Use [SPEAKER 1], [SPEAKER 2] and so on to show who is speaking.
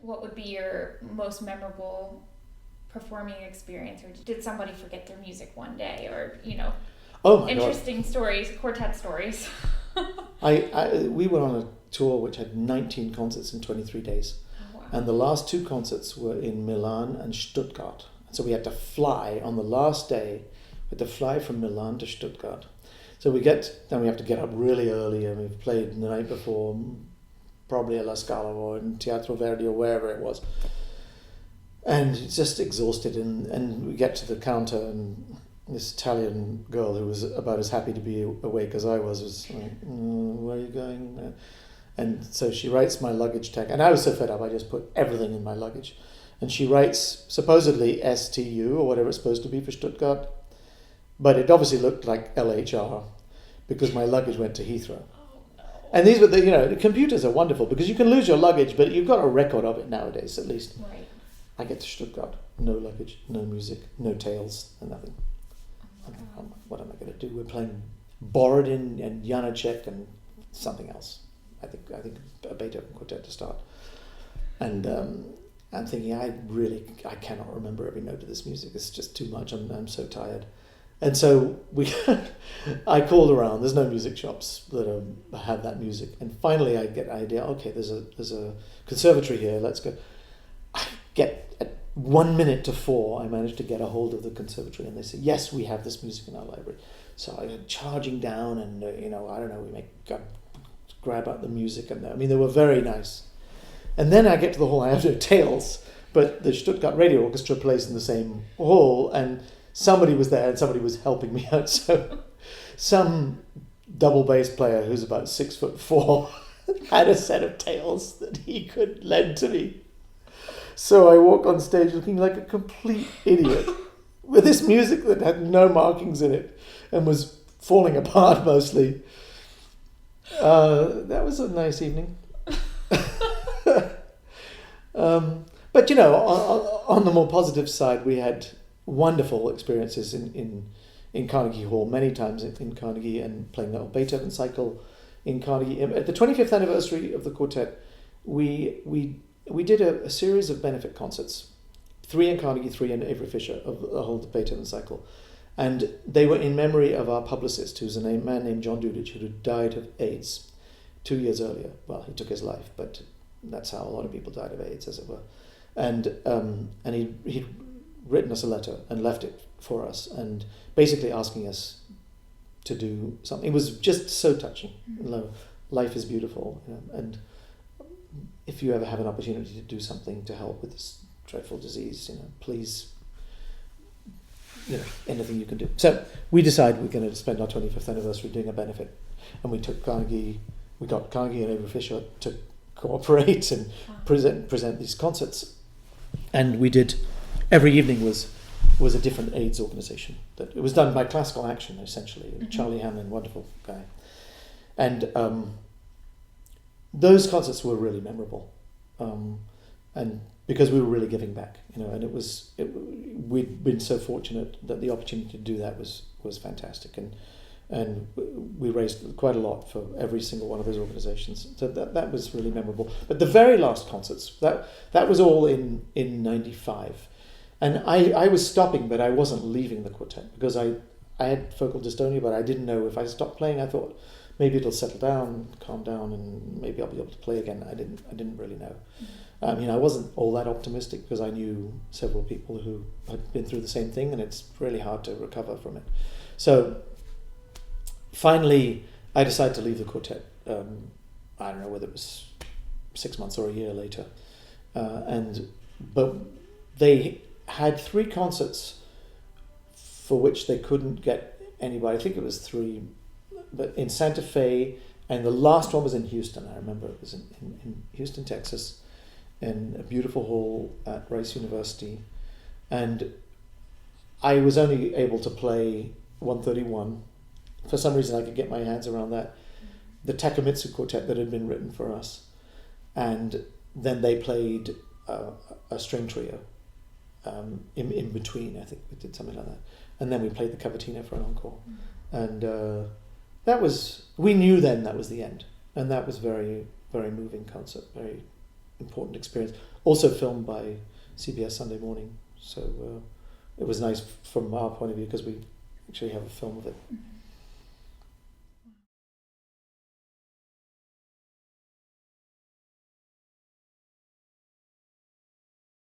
[SPEAKER 1] what would be your most memorable performing experience, or did somebody forget their music one day, or
[SPEAKER 2] Oh my
[SPEAKER 1] interesting stories, quartet stories?
[SPEAKER 2] We were on a tour which had 19 concerts in 23 days.
[SPEAKER 1] Oh, wow.
[SPEAKER 2] And the last 2 concerts were in Milan and Stuttgart. So we had to fly on the last day. We had to fly from Milan to Stuttgart. So we have to get up really early, and we've played the night before, probably at La Scala or in Teatro Verdi or wherever it was. And just exhausted, and we get to the counter, and this Italian girl who was about as happy to be awake as I was like, where are you going? And so she writes my luggage tag, and I was so fed up, I just put everything in my luggage. And she writes supposedly STU, or whatever it's supposed to be for Stuttgart, but it obviously looked like LHR, because my luggage went to Heathrow.
[SPEAKER 1] Oh, no.
[SPEAKER 2] And these were the computers are wonderful, because you can lose your luggage, but you've got a record of it nowadays, at least.
[SPEAKER 1] Right.
[SPEAKER 2] I get to Stuttgart, no luggage, no music, no tails, and nothing. What am I going to do? We're playing Borodin and Janacek and something else. I think a Beethoven quartet to start. And I'm thinking, I cannot remember every note of this music. It's just too much. I'm so tired. And so I called around. There's no music shops that have that music. And finally, I get an idea. Okay, there's a conservatory here. Let's go. I get at 1 minute to 4. I managed to get a hold of the conservatory, and they said, yes, we have this music in our library. So I went charging down, and I don't know, grab out the music, and they were very nice. And then I get to the hall. I have no tails, but the Stuttgart Radio Orchestra plays in the same hall, and somebody was there, and somebody was helping me out. So some double bass player who's about 6'4" had a set of tails that he could lend to me. So I walk on stage looking like a complete idiot with this music that had no markings in it and was falling apart mostly. That was a nice evening. But on the more positive side, we had wonderful experiences in Carnegie Hall, many times in Carnegie, and playing the Beethoven cycle in Carnegie. At the 25th anniversary of the quartet, we did a series of benefit concerts, 3 in Carnegie, 3 in Avery Fisher, of the whole Beethoven cycle. And they were in memory of our publicist, who's a man named John Dudich, who had died of AIDS 2 years earlier. Well, he took his life, but that's how a lot of people died of AIDS, as it were. And he'd written us a letter and left it for us, and basically asking us to do something. It was just so touching. Life is beautiful, and if you ever have an opportunity to do something to help with this dreadful disease, please, anything you can do. So we decided we're going to spend our 25th anniversary doing a benefit, and we got Carnegie and Avery Fisher to cooperate and present these concerts, and we did. Every evening was a different AIDS organisation. That it was done by Classical Action, essentially. Mm-hmm. Charlie Hamlin, wonderful guy, and those concerts were really memorable, and because we were really giving back, and we'd been so fortunate that the opportunity to do that was fantastic, and we raised quite a lot for every single one of those organizations. So that was really memorable. But the very last concerts, that was all in 95. And I was stopping, but I wasn't leaving the quartet, because I had focal dystonia, but I didn't know if I stopped playing. I thought maybe it'll settle down, calm down, and maybe I'll be able to play again. I didn't really know. I wasn't all that optimistic, because I knew several people who had been through the same thing, and it's really hard to recover from it. So finally, I decided to leave the quartet. I don't know whether it was 6 months or a year later, but they had 3 concerts for which they couldn't get anybody. I think it was 3, but in Santa Fe, and the last one was in Houston. I remember it was in Houston, Texas, in a beautiful hall at Rice University, and I was only able to play 131. For some reason, I could get my hands around that, the Takamitsu quartet that had been written for us, and then they played a string trio in between. I think we did something like that, and then we played the Cavatina for an encore, and we knew then that was the end, and that was very, very moving concert, very important experience. also filmed by CBS Sunday Morning. So it was nice from our point of view because we actually have a film of it.
[SPEAKER 1] Mhm.